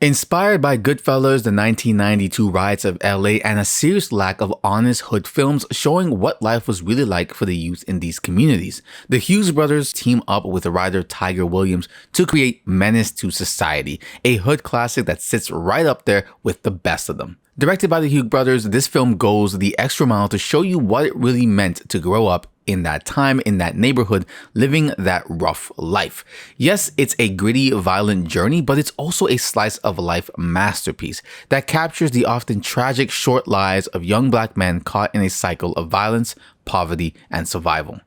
Inspired by Goodfellas, the 1992 riots of LA, and a serious lack of honest hood films showing what life was really like for the youth in these communities, the Hughes brothers team up with the writer Tiger Williams to create Menace to Society, a hood classic that sits right up there with the best of them. Directed by the Hughes brothers, this film goes the extra mile to show you what it really meant to grow up in that time, in that neighborhood, living that rough life. Yes, it's a gritty, violent journey, but it's also a slice of life masterpiece that captures the often tragic short lives of young black men caught in a cycle of violence, poverty, and survival.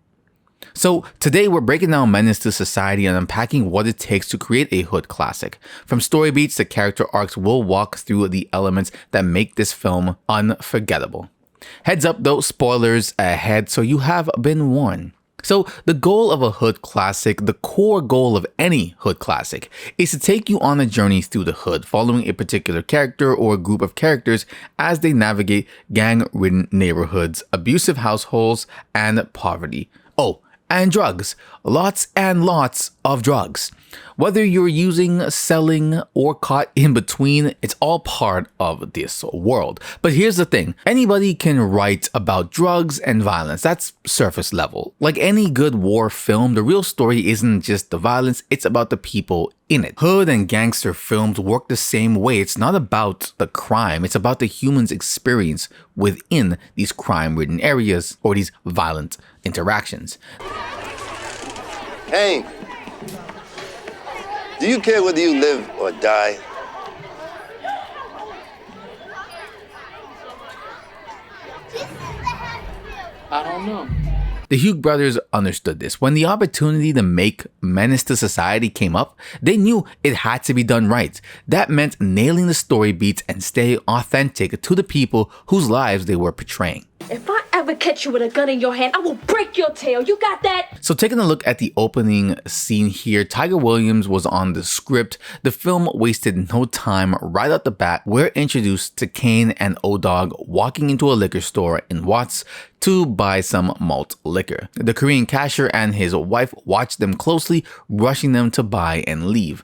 So today we're breaking down Menace to Society and unpacking what it takes to create a hood classic. From story beats to character arcs, we'll walk through the elements that make this film unforgettable. Heads up though, spoilers ahead, so you have been warned. So the goal of a hood classic, the core goal of any hood classic, is to take you on a journey through the hood, following a particular character or a group of characters as they navigate gang-ridden neighborhoods, abusive households, and poverty. Oh, and drugs. Lots and lots of drugs. Whether you're using, selling, or caught in between, it's all part of this world. But here's the thing. Anybody can write about drugs and violence. That's surface level. Like any good war film, the real story isn't just the violence, it's about the people in it. Hood and gangster films work the same way. It's not about the crime, it's about the human's experience within these crime-ridden areas or these violent interactions. Hey, do you care whether you live or die? I don't know. The Hughes brothers understood this. When the opportunity to make Menace to Society came up, they knew it had to be done right. That meant nailing the story beats and stay authentic to the people whose lives they were portraying. If I ever catch you with a gun in your hand, I will break your tail. You got that? So taking a look at the opening scene here, Tiger Williams was on the script. The film wasted no time. Right out the bat, we're introduced to Kane and O-Dog walking into a liquor store in Watts to buy some malt liquor. The Korean cashier and his wife watch them closely, rushing them to buy and leave.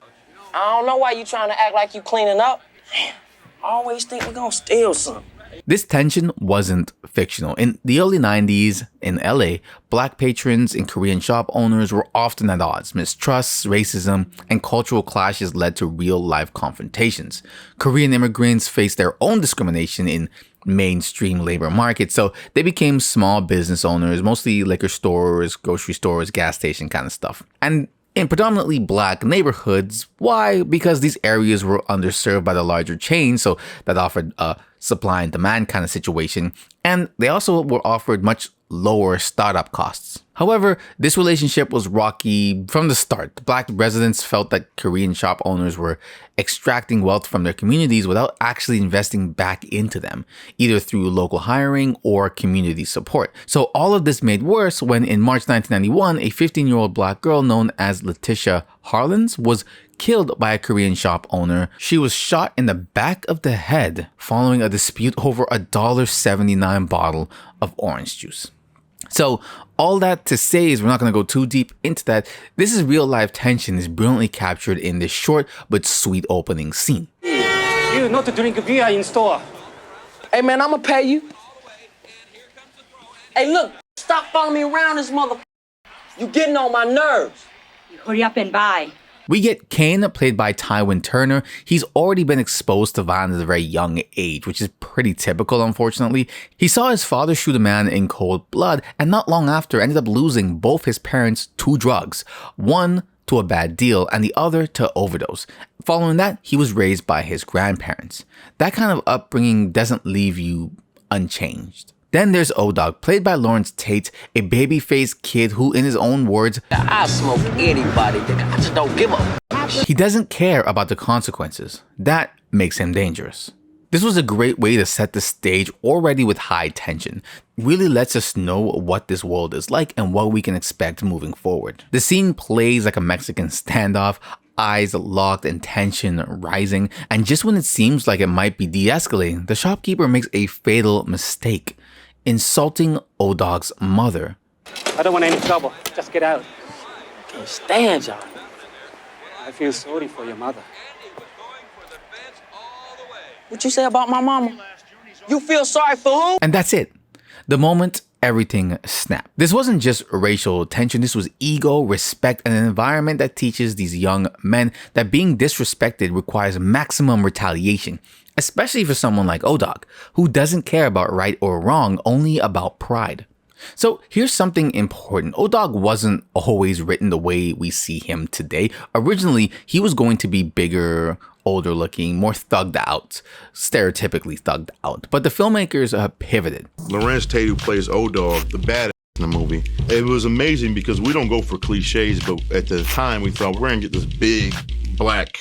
I don't know why you trying to act like you cleaning up. Damn, I always think we're gonna steal something. This tension wasn't fictional. In the early 90s in LA, black patrons and Korean shop owners were often at odds. Mistrusts, racism, and cultural clashes led to real-life confrontations. Korean immigrants faced their own discrimination in mainstream labor markets, so they became small business owners, mostly liquor stores, grocery stores, gas station kind of stuff. And in predominantly black neighborhoods. Why? Because these areas were underserved by the larger chains, so that offered a supply and demand kind of situation, and they also were offered much lower startup costs. However, this relationship was rocky from the start. Black residents felt that Korean shop owners were extracting wealth from their communities without actually investing back into them, either through local hiring or community support. So all of this made worse when in March 1991, a 15-year-old black girl known as Letitia Harlins was killed by a Korean shop owner. She was shot in the back of the head following a dispute over a $1.79 bottle of orange juice. So all that to say is we're not going to go too deep into that. This is real life tension is brilliantly captured in this short but sweet opening scene. You not to drink beer in store. Hey man, I'ma pay you. Hey look, stop following me around this mother. You getting on my nerves. You hurry up and buy. We get Kane, played by Tywin Turner. He's already been exposed to violence at a very young age, which is pretty typical, unfortunately. He saw his father shoot a man in cold blood, and not long after ended up losing both his parents to drugs. One to a bad deal, and the other to overdose. Following that, he was raised by his grandparents. That kind of upbringing doesn't leave you unchanged. Then there's O-Dog, played by Lawrence Tate, a baby-faced kid who, in his own words, I smoke anybody, I just don't give a. He doesn't care about the consequences. That makes him dangerous. This was a great way to set the stage already with high tension. Really lets us know what this world is like and what we can expect moving forward. The scene plays like a Mexican standoff, eyes locked and tension rising, and just when it seems like it might be de-escalating, the shopkeeper makes a fatal mistake, insulting O-Dog's mother. I don't want any trouble. Just get out. I can't stand y'all. I feel sorry for your mother. What you say about my mama? You feel sorry for who? And that's it. The moment everything snapped. This wasn't just racial tension, this was ego, respect, and an environment that teaches these young men that being disrespected requires maximum retaliation, especially for someone like O-Dog, who doesn't care about right or wrong, only about pride. So here's something important. O-Dog wasn't always written the way we see him today. Originally, he was going to be bigger, older looking, more thugged out, stereotypically thugged out. But the filmmakers pivoted. Lorenz Tate, who plays O-Dog, the badass in the movie, it was amazing because we don't go for cliches, but at the time we thought we're gonna get this big, black,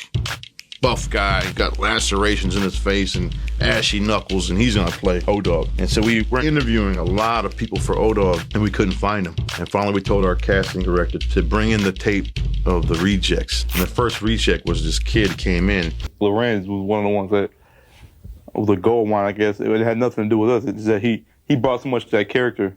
buff guy, got lacerations in his face and ashy knuckles, and he's gonna play O-Dog. And so we were interviewing a lot of people for O-Dog, and we couldn't find him. And finally we told our casting director to bring in the tape of the rejects. And the first reject was this kid came in. Lorenz was one of the ones that was a gold mine, I guess. It had nothing to do with us. It's that he brought so much to that character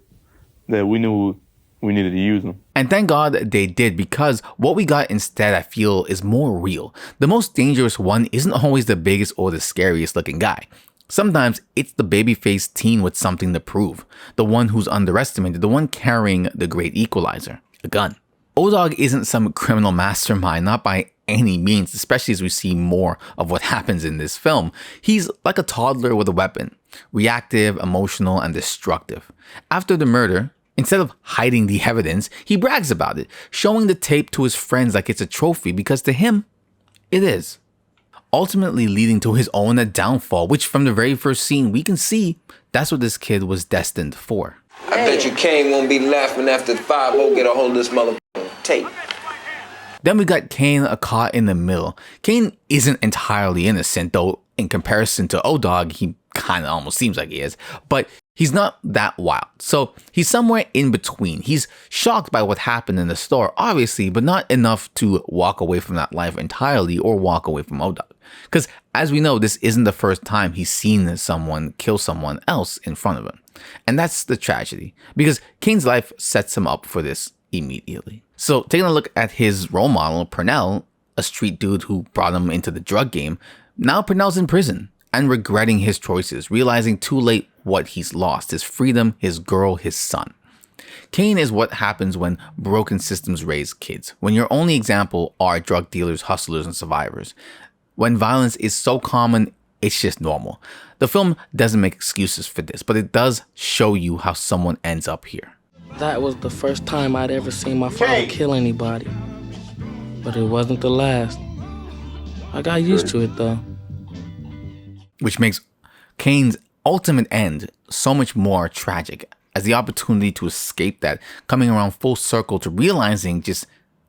that we knew we needed to use him. And thank God they did, because what we got instead, I feel, is more real. The most dangerous one isn't always the biggest or the scariest looking guy. Sometimes it's the babyface teen with something to prove, the one who's underestimated, the one carrying the great equalizer, a gun. O-Dog isn't some criminal mastermind, not by any means, especially as we see more of what happens in this film. He's like a toddler with a weapon, reactive, emotional, and destructive. After the murder, instead of hiding the evidence, he brags about it, showing the tape to his friends like it's a trophy, because to him, it is. Ultimately leading to his own downfall, which from the very first scene, we can see that's what this kid was destined for. I bet you Kane won't be laughing after the 5-0 get a hold of this motherfucking tape. Then we got Kane caught in the middle. Kane isn't entirely innocent, though in comparison to O-Dog, he kind of almost seems like he is, but he's not that wild. So he's somewhere in between. He's shocked by what happened in the store, obviously, but not enough to walk away from that life entirely or walk away from O-Dog. Because as we know, this isn't the first time he's seen someone kill someone else in front of him. And that's the tragedy, because Kane's life sets him up for this immediately. So taking a look at his role model, Purnell, a street dude who brought him into the drug game, now Purnell's in prison and regretting his choices, realizing too late what he's lost, his freedom, his girl, his son. Kane is what happens when broken systems raise kids, when your only example are drug dealers, hustlers, and survivors. When violence is so common, it's just normal. The film doesn't make excuses for this, but it does show you how someone ends up here. That was the first time I'd ever seen my father kill anybody. But it wasn't the last. I got used to it though. Which makes Kane's ultimate end so much more tragic, as the opportunity to escape that coming around full circle to realizing just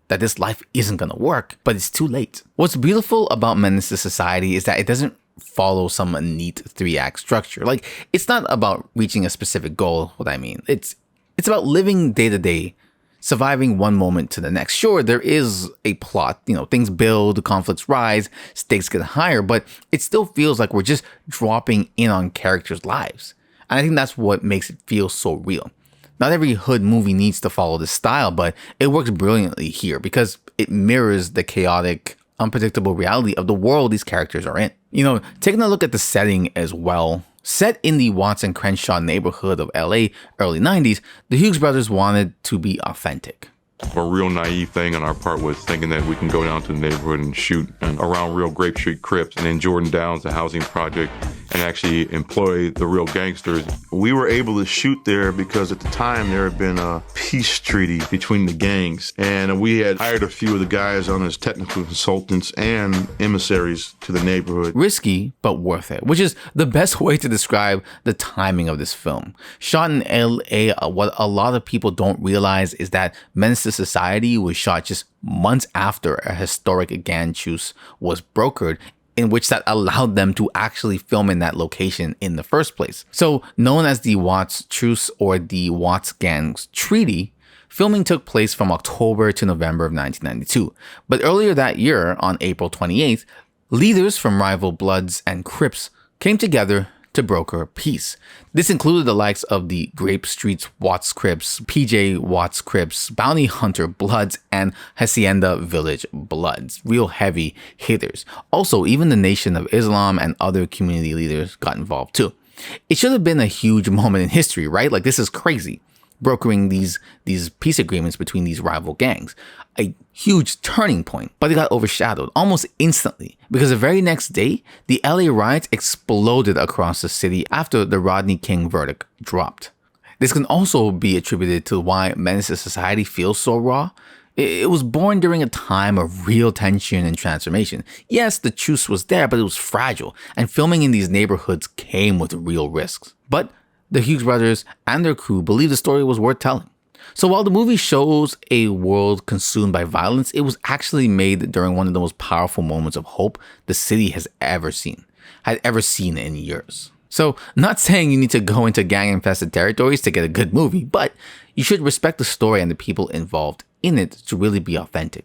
that this life isn't gonna work, but it's too late. What's beautiful about Menace to Society is that it doesn't follow some neat 3-act structure. Like, it's not about reaching a specific goal, what I mean. It's about living day to day, surviving one moment to the next. Sure, there is a plot, things build, conflicts rise, stakes get higher, but it still feels like we're just dropping in on characters' lives. And I think that's what makes it feel so real. Not every hood movie needs to follow this style, but it works brilliantly here because it mirrors the chaotic, unpredictable reality of the world these characters are in. Taking a look at the setting as well. Set in the Watts and Crenshaw neighborhood of LA, early 90s, the Hughes brothers wanted to be authentic. A real naive thing on our part was thinking that we can go down to the neighborhood and shoot around real Grape Street Crips and in Jordan Downs, a housing project, and actually employ the real gangsters. We were able to shoot there because at the time there had been a peace treaty between the gangs, and we had hired a few of the guys on as technical consultants and emissaries to the neighborhood. Risky, but worth it, which is the best way to describe the timing of this film. Shot in LA, what a lot of people don't realize is that Menace to Society was shot just months after a historic gang truce was brokered, in which that allowed them to actually film in that location in the first place. So known as the Watts Truce or the Watts Gangs Treaty, filming took place from October to November of 1992. But earlier that year, on April 28th, leaders from rival Bloods and Crips came together to broker peace. This included the likes of the Grape Street Watts Crips, PJ Watts Crips, Bounty Hunter Bloods, and Hacienda Village Bloods. Real heavy hitters. Also, even the Nation of Islam and other community leaders got involved too. It should have been a huge moment in history, right? Like, this is crazy. Brokering these peace agreements between these rival gangs. A huge turning point, but it got overshadowed almost instantly because the very next day, the LA riots exploded across the city after the Rodney King verdict dropped. This can also be attributed to why Menace's society feels so raw. It was born during a time of real tension and transformation. Yes, the truce was there, but it was fragile, and filming in these neighborhoods came with real risks. But the Hughes brothers and their crew believed the story was worth telling. So while the movie shows a world consumed by violence, it was actually made during one of the most powerful moments of hope the city had ever seen in years. So, not saying you need to go into gang-infested territories to get a good movie, but you should respect the story and the people involved in it to really be authentic.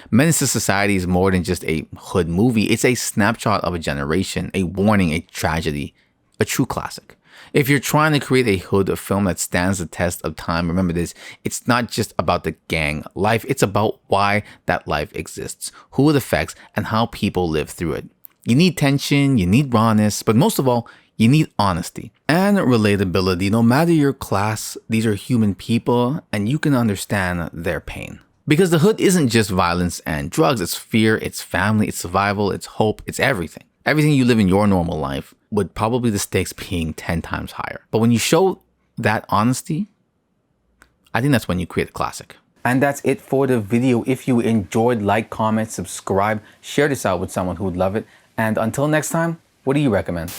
Menace to Society is more than just a hood movie. It's a snapshot of a generation, a warning, a tragedy, a true classic. If you're trying to create a hood film that stands the test of time, remember this, it's not just about the gang life, it's about why that life exists, who it affects, and how people live through it. You need tension, you need rawness, but most of all, you need honesty and relatability. No matter your class, these are human people and you can understand their pain. Because the hood isn't just violence and drugs, it's fear, it's family, it's survival, it's hope, it's everything. Everything you live in your normal life, with probably the stakes being 10 times higher. But when you show that honesty, I think that's when you create a classic. And that's it for the video. If you enjoyed, like, comment, subscribe, share this out with someone who would love it. And until next time, what do you recommend?